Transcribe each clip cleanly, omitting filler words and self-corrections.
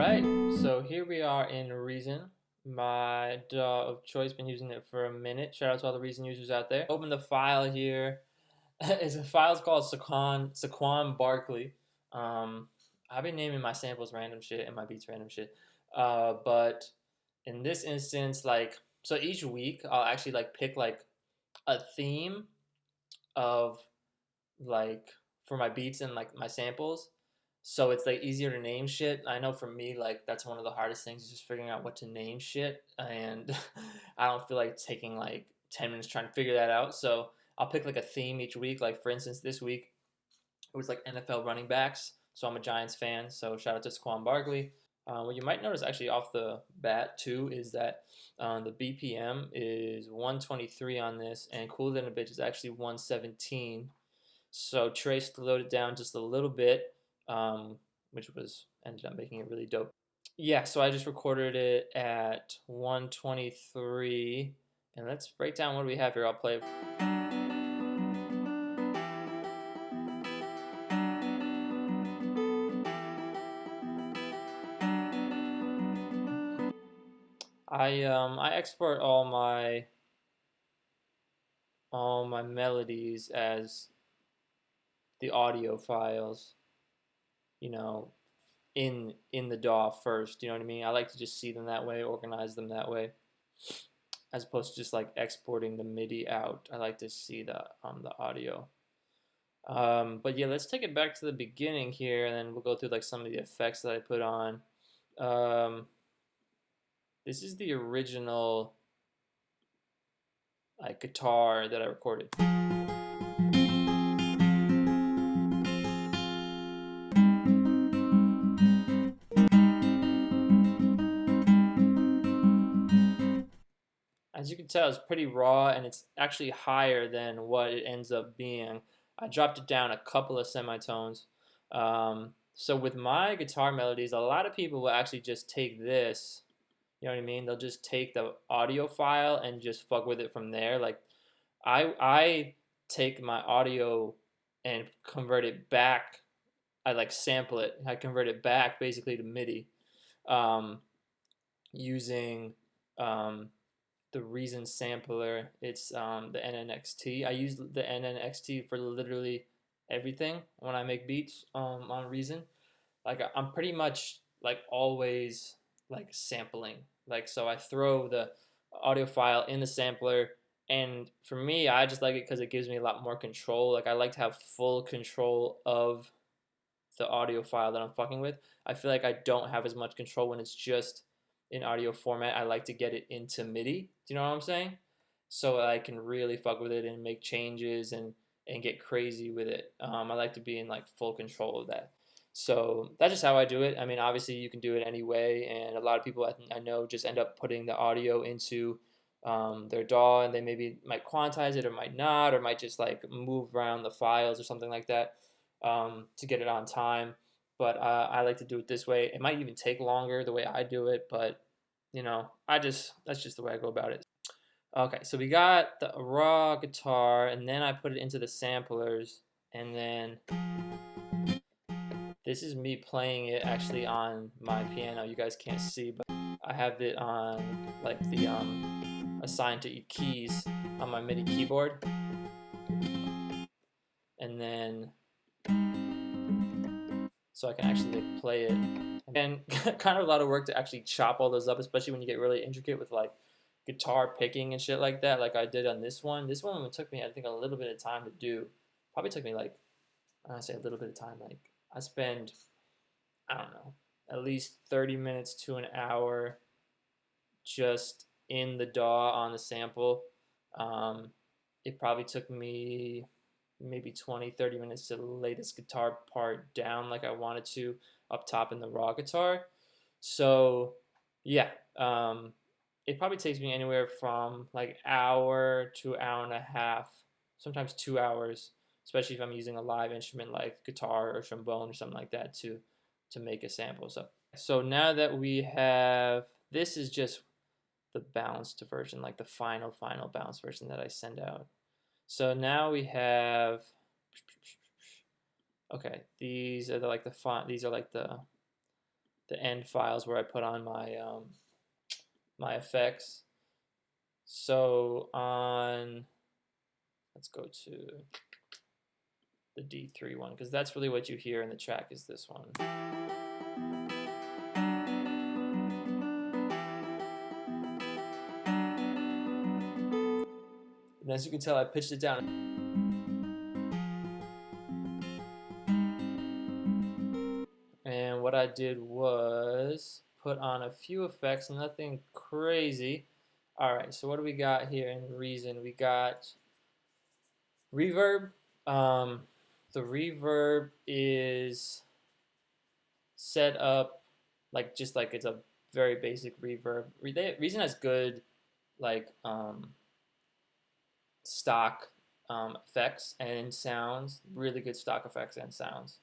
Alright, so here we are in Reason. My DAW of choice, been using it for a minute. Shout out to all the Reason users out there. Open the file here. File's called Saquon Barkley. I've been naming my samples random shit and my beats random shit. But in this instance, so each week I'll actually pick a theme of for my beats and my samples, so it's easier to name shit. I know for me, that's one of the hardest things, is just figuring out what to name shit, and I don't feel like taking 10 minutes trying to figure that out. So I'll pick a theme each week. Like for instance, this week it was NFL running backs, so I'm a Giants fan, so shout out to Saquon Barkley. What you might notice actually off the bat too is that the BPM is 123 on this, and Cooler Than a Bitch is actually 117. So Tre slowed it down just a little bit, which ended up making it really dope. Yeah, so I just recorded it at 123, and let's break down what we have here. I'll play. I export all my melodies as the audio files, you know, in the DAW first. You know what I mean? I like to just see them that way, organize them that way, as opposed to just exporting the MIDI out. I like to see the audio. But yeah, let's take it back to the beginning here, and then we'll go through some of the effects that I put on. This is the original guitar that I recorded. As you can tell, it's pretty raw, and it's actually higher than what it ends up being. I dropped it down a couple of semitones. So with my guitar melodies, a lot of people will actually just take this, you know what I mean? They'll just take the audio file and just fuck with it from there. I take my audio and convert it back. I sample it. I convert it back basically to MIDI, using the Reason sampler. It's the NNXT. I use the NNXT for literally everything when I make beats on Reason. I'm pretty much always sampling. So I throw the audio file in the sampler, and for me, I just like it because it gives me a lot more control. I like to have full control of the audio file that I'm fucking with. I feel like I don't have as much control when it's just in audio format. I like to get it into MIDI. Do you know what I'm saying? So I can really fuck with it and make changes and get crazy with it. I like to be in full control of that. So that's just how I do it. I mean, obviously you can do it any way, and a lot of people I know just end up putting the audio into their DAW, and they maybe might quantize it or might not, or might just move around the files or something like that to get it on time. But I like to do it this way. It might even take longer the way I do it, but that's just the way I go about it. Okay, so we got the raw guitar, and then I put it into the samplers, and then this is me playing it actually on my piano. You guys can't see, but I have it on the assigned to keys on my MIDI keyboard, and then so I can actually play it. And kind of a lot of work to actually chop all those up, especially when you get really intricate with guitar picking and shit like that, like I did on this one. This one took me, I think, a little bit of time to do. Probably took me I say a little bit of time, I spend, I don't know, at least 30 minutes to an hour just in the DAW on the sample. It probably took me maybe 20-30 minutes to lay this guitar part down like I wanted to up top in the raw guitar. So yeah, it probably takes me anywhere from hour to hour and a half, sometimes 2 hours, especially if I'm using a live instrument like guitar or trombone or something like that to make a sample. So now that we have, this is just the balanced version, the final balanced version that I send out. So now we have, okay, these are the font, these are the the end files where I put on my my effects. So on, let's go to the D3 one, because that's really what you hear in the track is this one. And as you can tell, I pitched it down. And what I did was put on a few effects, nothing crazy. All right, so what do we got here in Reason? We got reverb. The reverb is set up like just like it's a very basic reverb. Reason has good like stock effects and sounds, really good stock effects and sounds.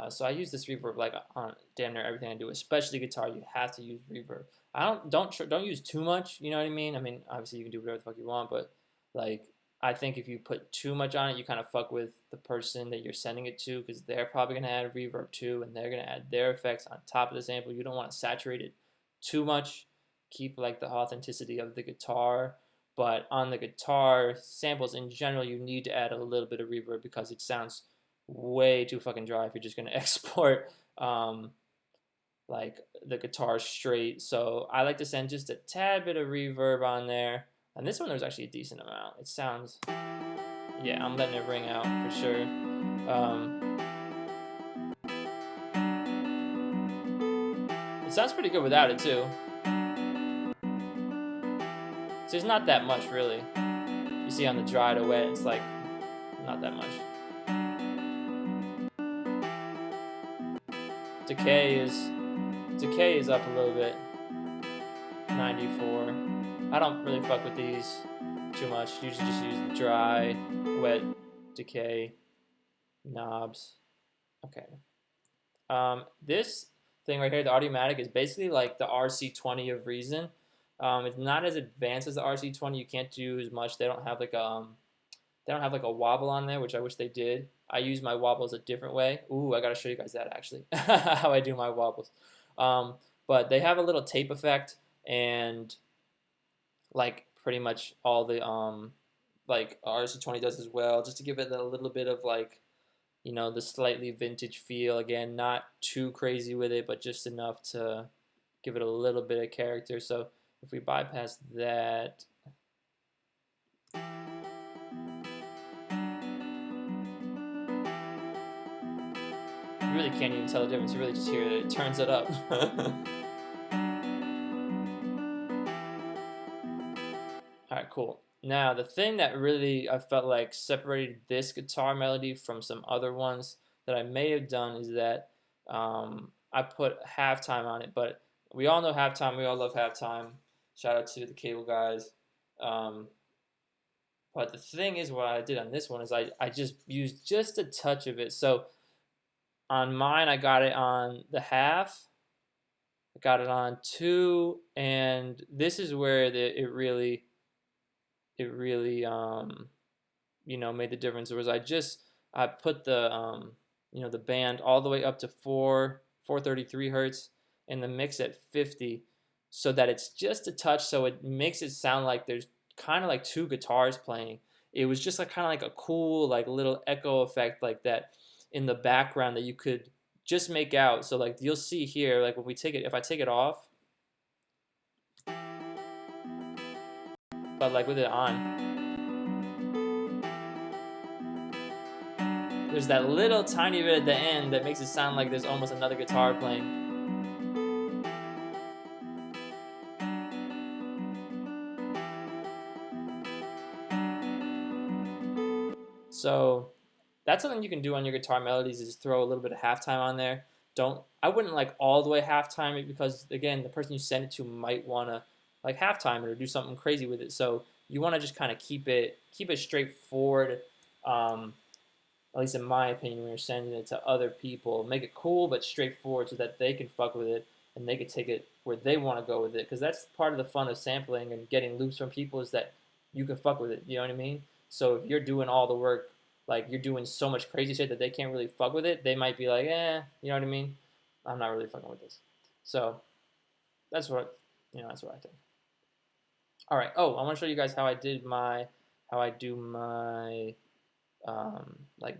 So I use this reverb like on damn near everything I do, especially guitar. You have to use reverb. I don't use too much. You know what I mean? I mean, obviously you can do whatever the fuck you want, but like I think if you put too much on it, you kind of fuck with the person that you're sending it to, because they're probably gonna add reverb too, and they're gonna add their effects on top of the sample. You don't want to saturate it too much. Keep like the authenticity of the guitar. But on the guitar samples in general, you need to add a little bit of reverb because it sounds way too fucking dry if you're just gonna export like the guitar straight. So I like to send just a tad bit of reverb on there. And this one there's actually a decent amount. It sounds, yeah, I'm letting it ring out for sure. It sounds pretty good without it too. So there's not that much really. You see on the dry to wet, it's like not that much. Decay is up a little bit. 94. I don't really fuck with these too much. Usually just use the dry, wet, decay, knobs. Okay. This thing right here, the Audiomatic, is basically like the RC20 of Reason. It's not as advanced as the RC20. You can't do as much. They don't have like a wobble on there, which I wish they did. I use my wobbles a different way. Ooh, I gotta show you guys that actually, how I do my wobbles. But they have a little tape effect, and like pretty much all the like RC20 does as well, just to give it a little bit of like, you know, the slightly vintage feel. Again, not too crazy with it, but just enough to give it a little bit of character. So if we bypass that, you really can't even tell the difference. You really just hear that it turns it up. All right, cool. Now, the thing that really I felt like separated this guitar melody from some other ones that I may have done is that I put halftime on it. But we all know halftime. We all love halftime. Shout out to the Cable guys. But the thing is, what I did on this one is I just used just a touch of it. So on mine, I got it on the half. I got it on 2. And this is where it really you know, made the difference. Was I put the you know, the band all the way up to 433 hertz and the mix at 50, so that it's just a touch, so it makes it sound like there's kind of like 2 guitars playing. It was just like kind of like a cool like little echo effect like that in the background that you could just make out. So like you'll see here, like when we take it, if I take it off, but like with it on, there's that little tiny bit at the end that makes it sound like there's almost another guitar playing. So that's something you can do on your guitar melodies, is throw a little bit of halftime on there. I wouldn't like all the way halftime it, because again, the person you send it to might want to like halftime it or do something crazy with it. So you want to just kind of keep it straightforward. At least in my opinion, when you're sending it to other people, make it cool but straightforward so that they can fuck with it and they can take it where they want to go with it. Because that's part of the fun of sampling and getting loops from people, is that you can fuck with it. You know what I mean? So if you're doing all the work, like you're doing so much crazy shit that they can't really fuck with it, they might be like, you know what I mean? I'm not really fucking with this. So that's what that's what I think. All right. Oh, I want to show you guys how I do my like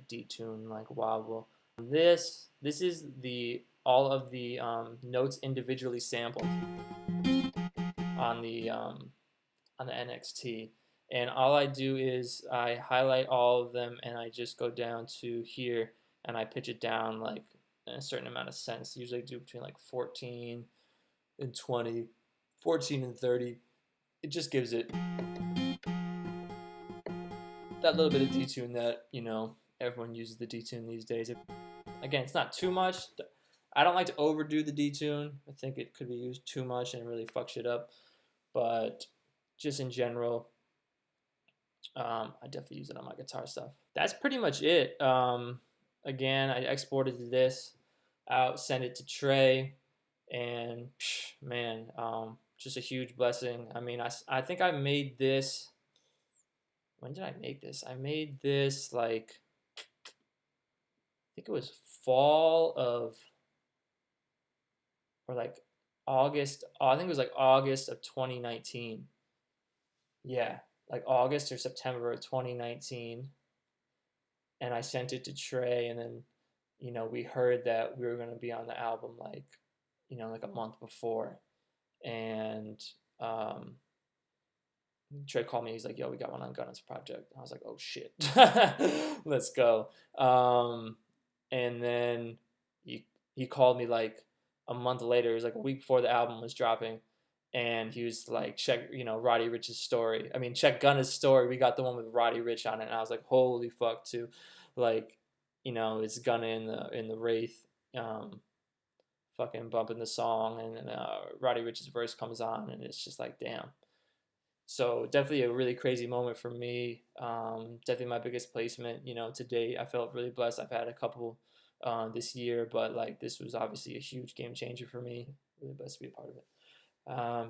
detune, like wobble. This is the all of the notes individually sampled on the NXT, and all I do is I highlight all of them and I just go down to here and I pitch it down like in a certain amount of cents. Usually I do between like 14 and 20, 14 and 30. It just gives it that little bit of detune that everyone uses the detune these days. Again, it's not too much. I don't like to overdo the detune. I think it could be used too much and it really fucks shit up. But just in general, I definitely use it on my guitar stuff. That's pretty much it. Again, I exported this out, sent it to Tre, and man, just a huge blessing. I mean, I think I made this. When did I make this? I made this like, I think it was fall of, or like August. Oh, I think it was like August of 2019. Yeah, like August or September of 2019. And I sent it to Tre, and then, we heard that we were going to be on the album like, like a month before. And Tre called me. He's like, "Yo, we got one on Gunna's project." I was like, "Oh shit, let's go." And then he called me like a month later. It was like a week before the album was dropping, and he was like, "Check, Roddy Ricch's story. I mean, check Gunna's story. We got the one with Roddy Ricch on it." And I was like, "Holy fuck, too!" Like, it's Gunna in the Wraith, fucking bumping the song, and then Roddy Ricch's verse comes on, and it's just like, damn. So definitely a really crazy moment for me. Definitely my biggest placement, to date. I felt really blessed. I've had a couple this year, but like this was obviously a huge game changer for me. Really blessed to be a part of it.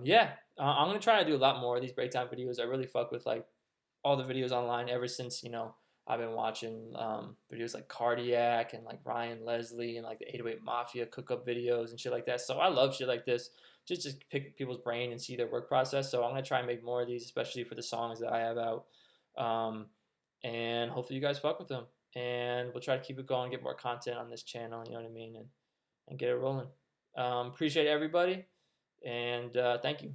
Yeah, I'm gonna try to do a lot more of these breakdown videos. I really fuck with like all the videos online ever since I've been watching videos like Cardiac and like Ryan Leslie and like the 808 Mafia cook-up videos and shit like that. So I love shit like this, just pick people's brain and see their work process. So I'm gonna try and make more of these, especially for the songs that I have out, and hopefully you guys fuck with them. And we'll try to keep it going, get more content on this channel. You know what I mean, and get it rolling. Appreciate everybody, and thank you.